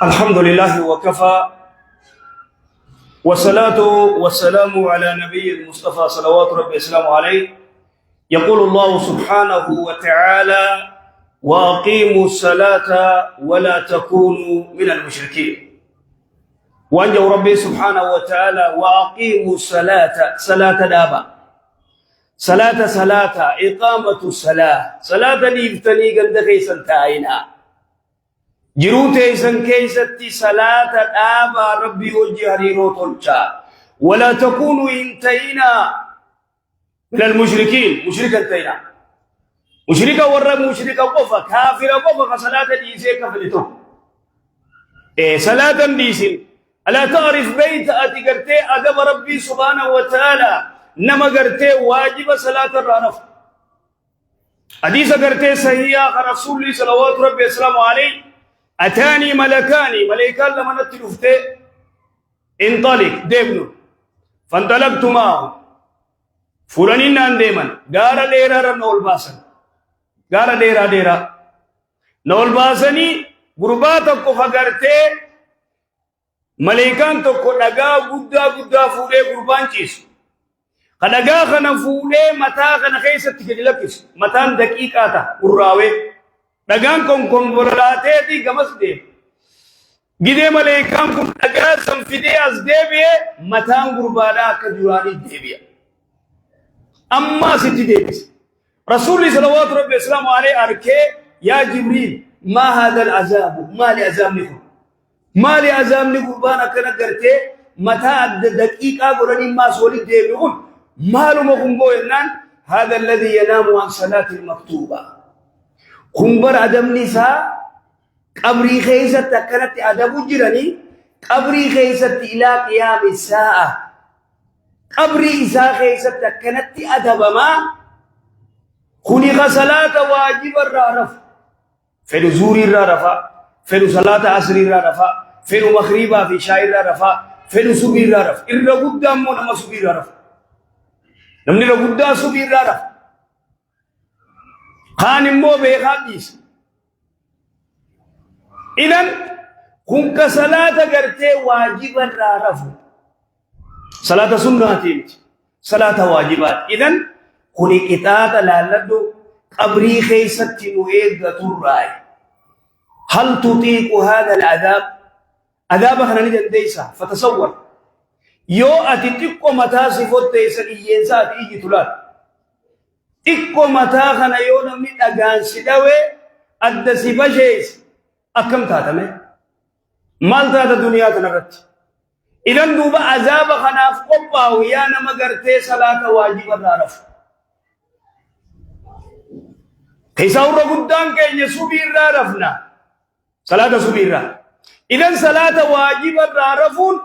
الحمد لله وكفى، والصلاة والسلام على نبي المصطفى صلوات ربي وسلامه عليه. يقول الله سبحانه وتعالى: وأقيموا الصلاة ولا تكونوا من المشركين. وأنجوا ربي سبحانه وتعالى: وأقيموا الصلاة، صلاة دابا، صلاة إقامة الصلاة، صلاة نيفتني قد خيسا تاينا جروتي سن كيستي صلاة دابا ربي وجهري روتولشا. ولا تكونوا انتينا من المشركين، مشركا انتينا، مشركا ورا مشركا قفا كافر قفا صلاة ديسي كفلتو صلاة ديسي. ألا تعرف بيت أتقرتي أدب ربي سبحانه وتعالى نما قرتي واجب صلاة الرانف. حديث قرتي صحيح رسول الله صلوات ربي وسلامه عليه: أتاني ملكان، ملكان لما نتلفته انطلق ديبنو، فانطلقت معه فرنين نان ديمن غارة ديرا نول باسن، غارة ديرا نول باسني غرباتك فقرته ملكان تكو لغا غدا فوله غربان چيس خلغا خنا فوله متا خنا خيست تجلكس متان دقيقاتا قراوي دغان كون برلاتي دي گمس دي گيدي ملائكان كون دغا سنفدي از ديبي متان غربادا كجواني ديبي اما ست ديبس. رسول الله صلوات ربي وسلامه عليه اركي: يا جبريل ما هذا العذاب، ما لي عذاب نكو، ما لي عذاب نكو بانا كنا قرتي متى دقيقه غرني ما سولي ديبي مالو مغمبو ينان: هذا الذي ينام عن صلاه المكتوبه. خنبر أدم نساء قبري خيست كانت أدب جراني قبري خيست إلى قيام الساعة. قبري إساء خيست كانت أدب ما خلق صلاة واجب الرارف، فلو زوري الرارفة، فلو صلاة عصر الرارفة، فلو مغربا في شاعر الرارفة، فلو سبي الرارف إلا قدام نما سبي الرارف نمني لقدام سبي الرارف خان مو بيخاديس. إذن كنك صلاة قرتي واجبا رارفو، صلاة سنة صلاة واجبات. إذن كني كتاب لالدو قبري خيست نوئيقة الرأي. هل تطيق هذا العذاب؟ عذاب خنا ندن ديسا. فتصور يو أتتقو متاسفو ديسا إيجنسات إيجي تلات إكو متاخنا يونا من أغان سدوي أدسي بجيس أكم تاتمي مال تاتا دنيا تنرت. إذن دوبا عذاب خناف قبا ويانا مغرتي صلاة واجب الرارف كيساور قدام كي سبير رارفنا صلاة سبير رارف. إذن صلاة واجب الرارفون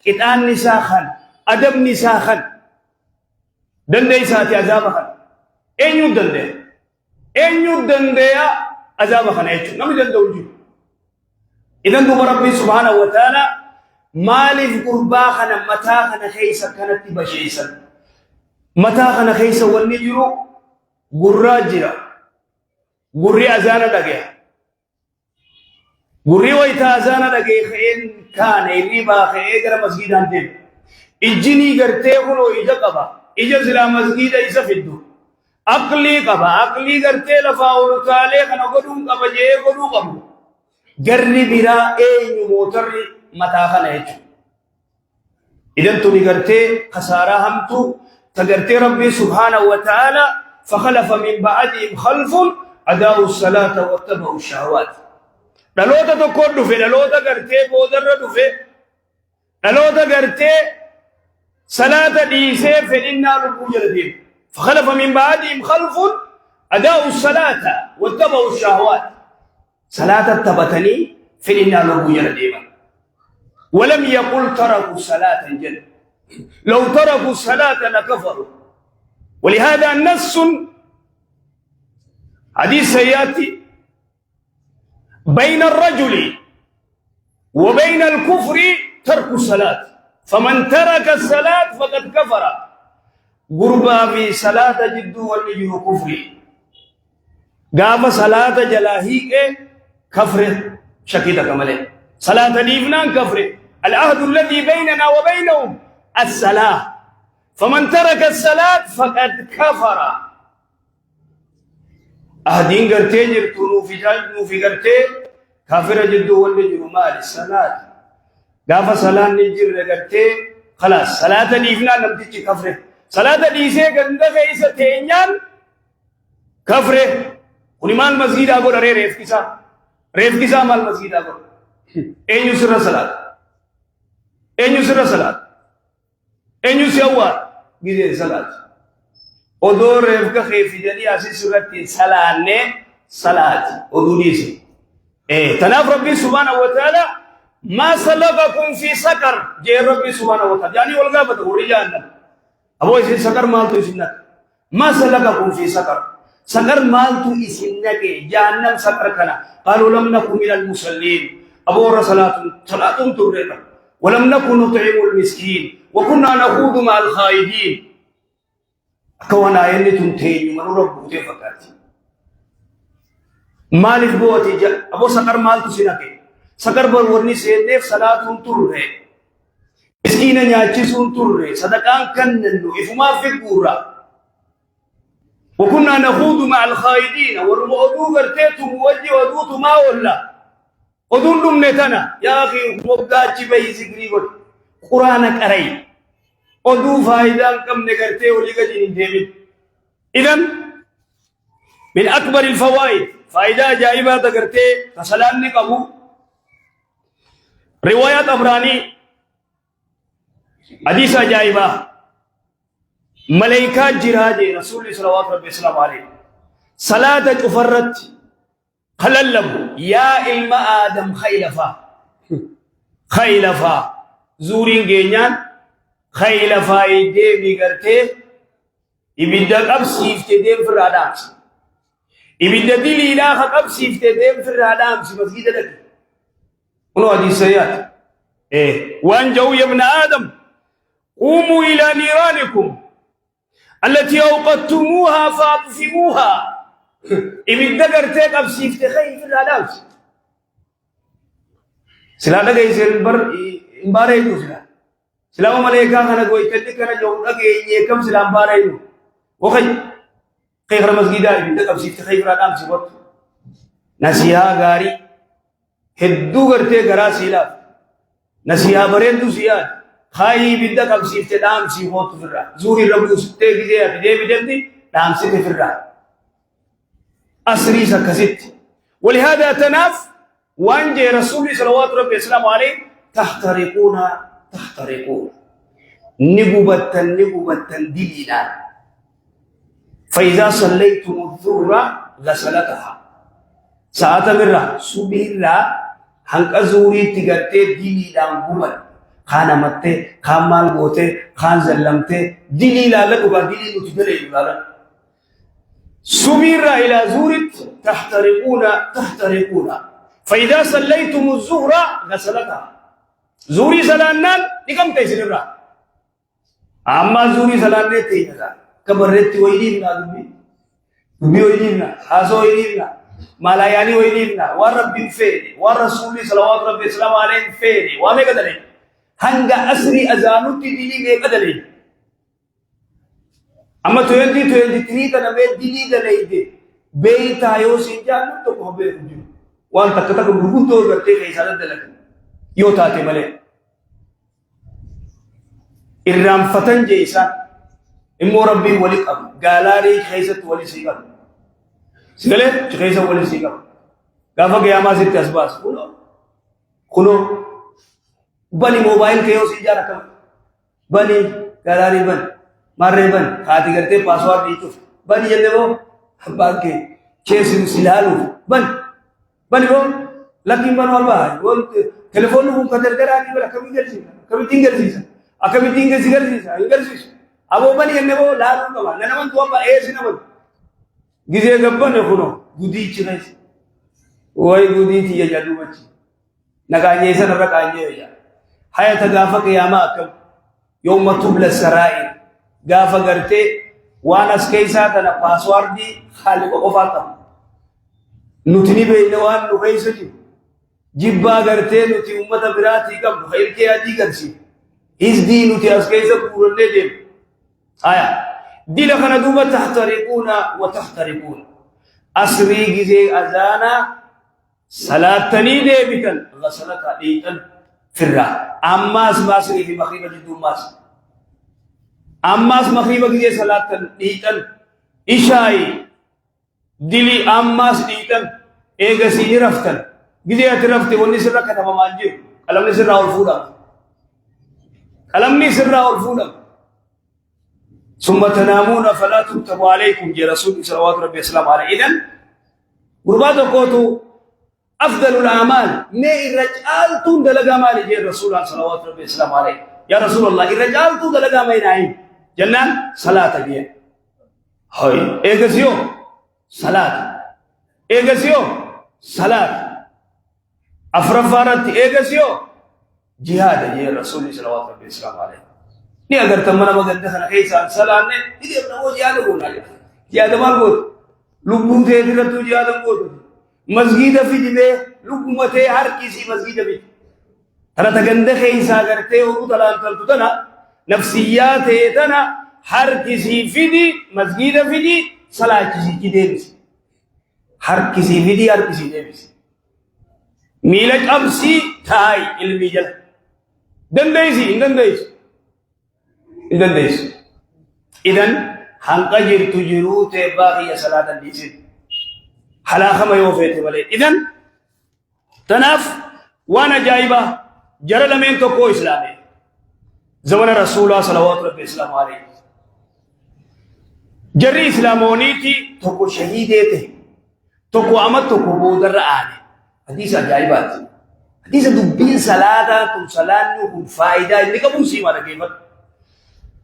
كتان نساخا أدب نساخا دندي ساتي عذاب خن أين يدندي يا عذاب خنايتو نمي دندوجي. إذن دوب ربي سبحانه وتعالى مالف قربا خنا متا خنا خيسا كانت بشيسا متا خنا خيسا والنجرو قراجرا قري أزانا دقيا قري ويتا أزانا دقيا خين كان إريبا خيقر مسجدان دين إجني قرتي خلو إجا قبا إجا سلا مسجد إسا فدو أقلي قبا أقلي قرتي لفاولو تالي خنا قدوم قبا جيه قدو قبو قرني برا أين موتر متا خنايتو. إذن تني قرتي خسارة همتو تقرتي ربي سبحانه وتعالى: فخلف من بعدهم خلف أداؤوا الصلاة واتبعوا الشهوات. دلوتا تكون دفه دلوتا قرتي بودر دفه دلوتا قرتي صلاة ديسي فإننا لبوجر دين. فخلف من بعدهم خلف أداؤوا الصلاة واتبعوا الشهوات. صلاة التبتني فإننا لبوجر دين. ولم يقل تركوا صلاة جل، لو تركوا الصلاة لكفروا. ولهذا نص حديث سياتي بين الرجل وبين الكفر ترك الصلاة، فمن ترك الصلاة فقد كفر. غربا في صلاة جد والنجر كفري قام صلاة جلاهيك كفر شكيتا كمالي صلاة ديفنان كفره. العهد الذي بيننا وبينهم الصلاة، فمن ترك الصلاة فقد كفر. أهدين قرتي جرتو نوفي قرتي كافر جدو والنجر مال الصلاة. قاف صلاة نجر قرتي خلاص صلاة ديفنان نمتج كفره. صلاة ديسي قند خيسة تينيان كفره. ونمال مسجد أقول ري ريف كسا مال مسجد أقول أين يسر صلاة، أين يسر صلاة، أين يسوى جزء صلاة. ودور ريف كخيف جدي أسي سورة صلاة نه صلاة ودونيسي. تناف ربي سبحانه وتعالى ما سلككم في سقر. جاء ربي سبحانه وتعالى يعني والله بتقول جانا أبو إسي سقر مالتو إسنا ما سلككم في سقر. سقر مالتو إسنا جهنم سقر كنا. قالوا لم نكن من المصلين. أبو رسالات صلاة تورينا ولم نكن نطعم المسكين وكنا نخوض مع الخائدين. كوانا يلي تنتهي من رب تفكرت مالك بوتي أبو سقر مالتو سنكي سقر برورني سيدف صلاة توري مسكين نياچسون توري صدقان كننو إفما فكورا. وكنا نخوض مع الخائدين والمؤدو قرتيتو موجه ودوتو ما ولا ودون نتنا يا أخي مبدأ بي ذكري قرآنك أري ودو فائدان كم نقرتي ولقدين ديمين. إذن من أكبر الفوائد فائدة جائبة تقرتي فسلام نقبو. رواية أبراني حديث جائبة ملائكة جراجي رسول الله صلى الله عليه وسلم صلاة كفرت خللم يا علم آدم خيلفا زورين جينيان خيلفا يدي بيغرتي إبدا قبسيف تديم في الرادامس إبدا دي إلاخ قبسيف تديم في الرادامس مسجد لك ونو حديث سيئات. وأنجوا يا ابن آدم قوموا إلى نيرانكم التي أوقدتموها فأطفئوها. إبدا قرتي قبسيف تخيل في الرادامس سلا دغاي سel bar imbare itu sila malaika kana goy teddi kana jow dagay nyekam sila imbare itu wakay khayra masjida ibda kam sit khayra dam sibot nasiha gari heddu garte gara sila nasiha barendu siya khay ibda kam sit dam sibot firra zuri rabu sitte gide bide bidenti dam sit firra asri sakasit. ولهذا تناف وانجي رسولي صلوات ربي السلام عليه تحترقون نقبة دليلا. فإذا صليتم الظهر غسلتها ساعة مرة سبيلا هنك زوري تغرتي دليلا قبل خانا متى خامال بوتي خان زلمتي دليلا لقبا دليل تدليل سبيلا إلى زورت تحترقون. فإذا صليتم الظهر غسلتها زوري سلانان نكم تيسيرا أما زوري سلان تيسيرا كبرت ويدينا دبي ويدينا حاسو ويدينا مالاياني ويدينا ورب فيني ورسول صلوات ربي السلام عليه فيني وامي كدلي هنگا أسري أزانو تدلي مي كدلي أما 2023 تنمي دلي دلي دي بيتا يو سنجان تو كوبي وان تكتك برغوتو غتي خيسالة دلك يوتاتي ملي إرام فتن جيسا إمو ربي ولي قبل غالاري خيسة ولي سيقب سيقلت خيسة ولي سيقب غافا قياما ست أسباس خلو بني موبايل كيو سيجارة كم بني غالاري بن ماري بن خاتي کرتے پاسوارد دیتو بني جنده وہ باق کے چیسن سلالو بني वो लकी बनवाल बाय वो टेलीफोन को कदर करा नहीं बोला कभी tinggal sisa अब वो बनी ने वो लाल को ना मन तो अब ऐसे ना बोल गिजे गब्बन ने खुनो गुदी चिने वही गुदी थी ये जादू बच्ची नगाने से नबरा कांजे या हाय तगाफा क़यामा कब यौम तुबल सराइर गाफा करते वानस कैसा तना पासवर्ड दी खाली को फाता नुतनी बे नवान नुकैसती جبا غرتين وتي أمة براتي قبل خير كي أدي قرسي إز دين وتي أسكيز بقول لديم آية دي لخنا دوبا تحترقون وتحترقون أسري جزي أذانا صلاة تنيدي بكن غسلت عليكن فرا أماس ماسري في مخيبة جدو ماس أماس مخيبة جزي صلاة تنيدي إشاي دلي أماس ديتن إيغا سيني رفتن جزي أترفتي وني سرّا كتما مانجيو ألم نسرّا والفودا ألم نسرّا والفودا ثم تنامون فلا تكتب عليكم جي رسول صلوات ربي السلام عليه إذن قربات قوتو أفضل الأعمال ني الرجال تون دلقا مالي جي رسول صلوات ربي السلام عليه يا رسول الله الرجال تون دلقا مالي نعيم جنان صلاة جي هاي إيغسيو صلاة إيغسيو صلاة أفرفارت إيغسيو جهاد جي رسول صلوات ربي السلام عليه ni agar teman apa ganda sana kaisan salam ne ini apna wo jihad ko na jihad mal ko lubbu te dira tu jihad ko masjid fi dibe lubbu mate har kisi masjid bi tara ta ganda kaisa agarte wo talan tal tana nafsiyat tana har kisi fi di masjid fi di salat kisi ki devis har kisi fi di har kisi devis milaj absi thai ilmi jal dandaisi إذن هنقجر تجروت باقي صلاة الليسين حلا خما يوفيت بلي إذن تناف وانا جايبة جرى لمن تقو إسلامي زمن رسول الله صلوات ربي السلام عليه جري إسلامونيتي تقو شهيدته تقو عمد تقو بودر آني حديثة جايبات حديثة دبين صلاة تم صلاة نكون فائدة إنك بوسي مانا كيفت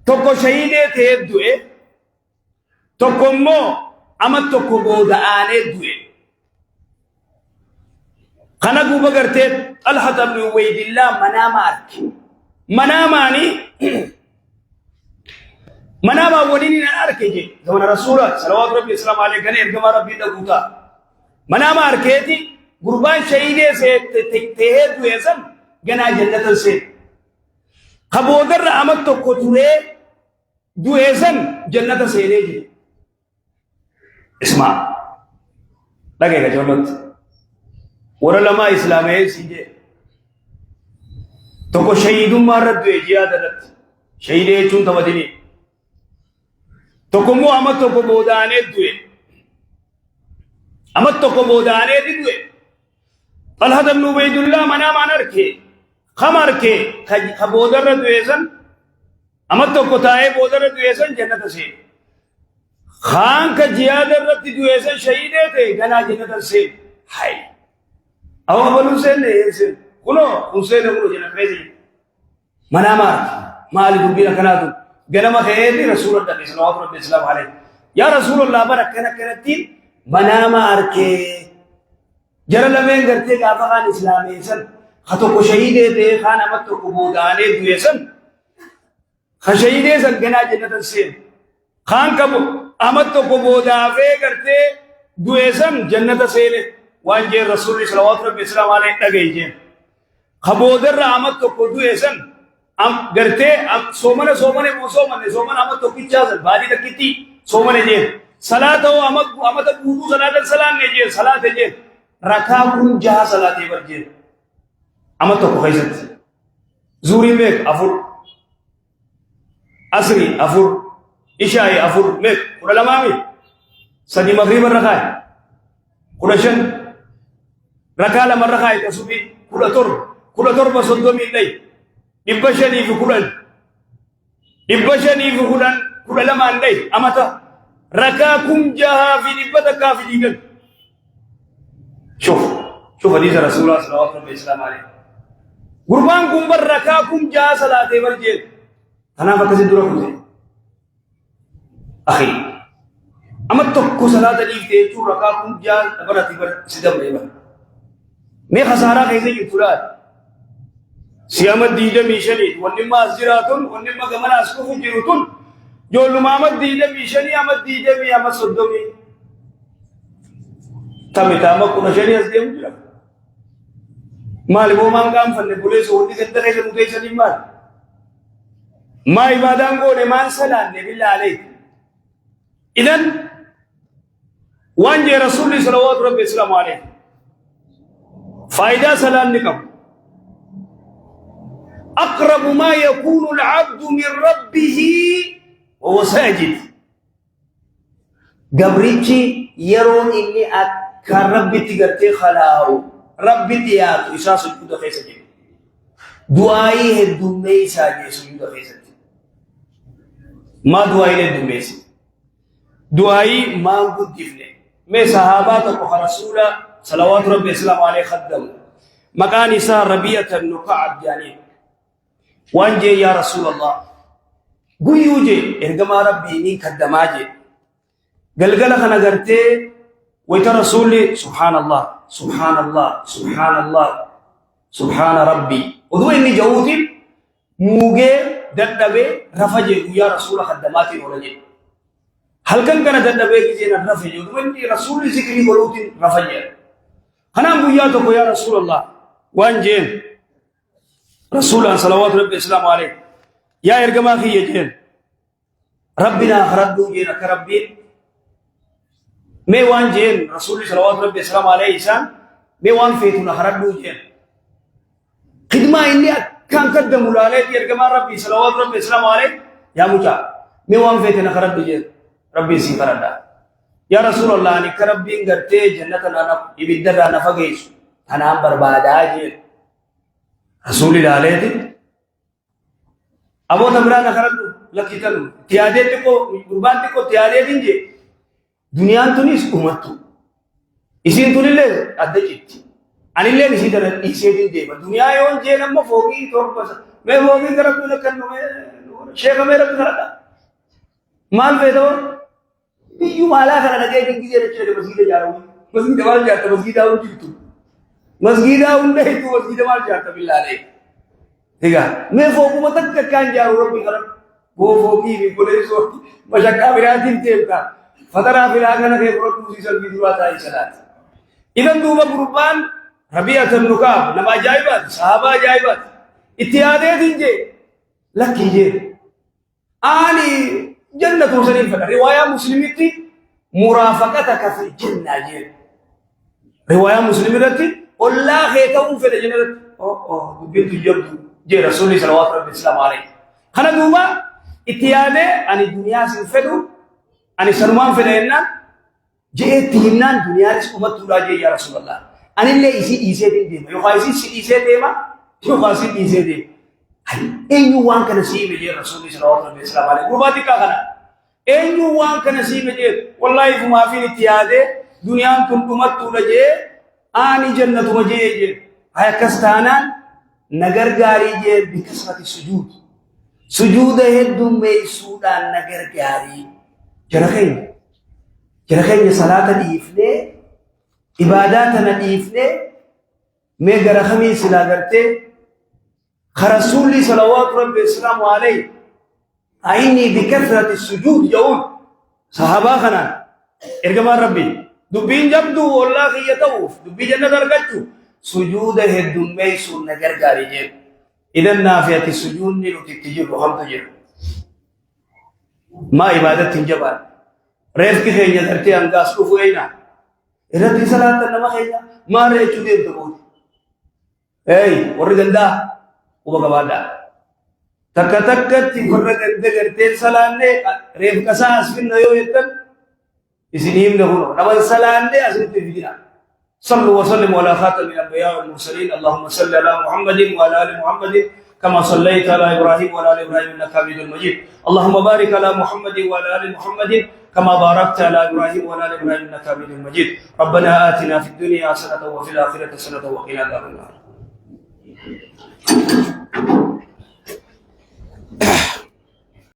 tokko shahide te du'e tokko mo ama tokko boda ane du'e kana guba garte Talhat ibn Ubaydillah manama arki manama wodini na arke je zaman rasulullah sallallahu alaihi wasallam ale gane ergama rabbi da guta manama arketi gurban shahide se te du'e san gana jannatul se khabodar amat tokko ture دوئسن جنة سينيجي اسمع لگेगा जरूरत वरलमा इस्लामे सीजे तो को शहीदुम मारत दुए जियादत शहीदे चुन तवदिनी तो को मु अमत तो को बोदाने दुए अमत तो को बोदाने दुए तलहत इब्न उबैदुल्लाह मना मानर के खमर के खबोदर दुएसन अमत तो कोताए बोदर दुएसन जन्नत से खान का जियादर रत्ती दुएसन शहीदे थे गना जन्नत से हाय अब बोल हुसैन ने ऐसे कुनो हुसैन ने कुनो जन्नत में मनामा माल दुबिना कना तू गनमा खैर रसूलुल्लाह सल्लल्लाहु अलैहि वसल्लम या रसूलुल्लाह बरकना करती मनामा अरके जरल में करते का अफगान इस्लामी सन खतो को शहीदे थे खान अमत तो को बोदाने दुएसन खशहीदे संगना जन्नत से खान कब अहमद तो को बोदावे करते दुएसन जन्नत से ले वांजे रसूल सल्लल्लाहु अलैहि वसल्लम तगई जे खबोदर अहमद तो को दुएसन हम करते अब सोमने अहमद तो किच्चा बारी तक किती सोमने जे सलात हो अहमद बुदू सलात सलाम ने जे सलात जे रखा कुन जा सलात वर जे अहमद तो को खैसत जूरी में अफुर असरी अफुर इशाई अफुर में उलमामी सदी मगरिब रखा है कुरशन रखा लमर रखा है तसुबी कुलतुर बसुद्दो मिलई इब्बशनी fi kudan kudalama andai amata raka kum jaha fi ibada kafi digan شوف حديث رسول الله صلى الله عليه وسلم قربان kum baraka kum jaha salate warje أنا بكذب دوركم أخي أما تكو صلاة الإفتاء شو ركعكم جال أبدا تبر سيدم ليه मैं खसारा कैसे युतुरात सियामत दीजे मिशनी वन्निमा अज़रातुन वन्निमा गमना अस्कुफ़ु जिरुतुन जो लुमामत दीजे मिशनी अमत दीजे मी अमत सुद्दोमी तमितामा कुनशनी अज़देम जुला مال بو مان كام فن بوليس ودي كتر هيك متيسن مال ما عبادان قول مان سلام بالله عليك إذن وانجي رسول الله صلى الله عليه وسلم عليه فايدة سلام لكم أقرب ما يكون العبد من ربه وهو ساجد قبرتي يرون إني أكار ربي تقرتي خلاهو ربي تياتو إسا سجود خيسة جي دعائي هدومي ساجي سجود خيسة ما دعائي هدومي ساجي دعائي ما قد دفنه میں صحابات کو رسول صلوات ربی اسلام علیہ خدم مکان اسا ربیعت النقعب جانی وانجے یا رسول اللہ گویو جے ارگما ربی نی خدما جے گلگل خنا گرتے ویتا رسول سبحان اللہ سبحان اللہ سبحان اللہ سبحان ربی ودو انی جوتی موگے دندبے رفجے یا رسول خدماتی ولجے هل كان تدبي كجينا الرفج ودوين رسول ذكري بلوتين رفج أنا بوياتك يا رسول الله وان جين رسول الله صلوات ربي السلام عليه يا إرجما خي جين ربنا خردو جين كربين مي وان جين رسول الله صلوات ربي السلام عليه إنسان مي وان فيتنا خردو جين خدمة إني كان قدم عليه إرجما ربي صلوات ربي السلام عليه يا مجا مي وان فيتنا خردو جين ربي سيفردا يا رسول الله أني كربين غرتي جنة أنا يبدر أنا فقيس أنا برباد أجل رسول الله عليه أبو تمران خرج لك كلام تيادة تكو قربان تكو تيادة دينجي دنيا تونيس أمتو إسين توني له أدجيت أنا له نسيت أنا إسين دينجي دنيا يوم جينا ما فوقي تور بس मैं वो भी करब तो करनो मैं शेख मेरा भी करता माल बेदो यू माला करना लगे जिंदगी से चले मस्जिद जा रहा हूं मस्जिद वाल जाता मस्जिद आऊं तू मस्जिद आऊं नहीं तू मस्जिद वाल जाता बिल्ला ले ठीक है मैं फोकू मत कान जा रहा हूं करब वो फोकी भी बोले सो मशक्का बिरादिन तेलका फतरा बिलागन के प्रोटूसी सल की दुआ था सलात इधर दूबा कुर्बान रबियत नुकाब नमाज जायबत सहाबा जायबत इत्यादि दिनजे लकीजे आनी جنة شريفة رواية مسلمة مرافقتك في الجنة جيل رواية مسلمة والله خيتهم في الجنة بنت جبد جي رسول الله صلى الله عليه وسلم عليه خنا دوما اتيانه عن الدنيا سنفدو عن سلمان فدينا جي تينان دنيا رس امت تولا جي يا رسول الله ان اللي يسي دي يو خايسي يسي ديما يو خايسي يسي دي أيو وان كنسيب جي رسول الله صلى الله عليه وسلم عليه قرباتي كاغنا أيو وان كنسيب جي والله فما في اتياده دنيا تنتمت تولجي آني جنة مجي جي هيا كستانا نگر گاری جي بكسرة السجود سجود هدوم ميسودا نگر گاری جرخين صلاة ديفنه عباداتنا ديفنه میں گرخمی سلا کرتے خرسول صلوات رب السلام عليه عيني بكثرة السجود يقول صحابة خنا ارجما ربي دبين جبدو والله يتوف دبي جنة درجتو سجود هدوم ميسون نجر جاري جيب إذا نافية السجود نلو تكتجيب وهم تجيب ما عبادة تنجبان ريف كي خينيا درتي أنقاس كفوينا إذا تي صلاة نما خينيا ما رأيتو دين تقول أي ورغندا وبغوادا تكتكت فرق دغرتين سلانه ريف كساس في نيو يتن اسنيم نهو نمن سلانه اسن تفيدنا صلوا وسلموا على خاتم الانبياء والمرسلين اللهم صل على محمد وعلى ال محمد كما صليت على ابراهيم وعلى ال ابراهيم انك حميد مجيد اللهم بارك على محمد وعلى ال محمد كما باركت على ابراهيم وعلى ال ابراهيم انك حميد مجيد ربنا آتنا في الدنيا حسنه وفي الاخره حسنه وقنا عذاب النار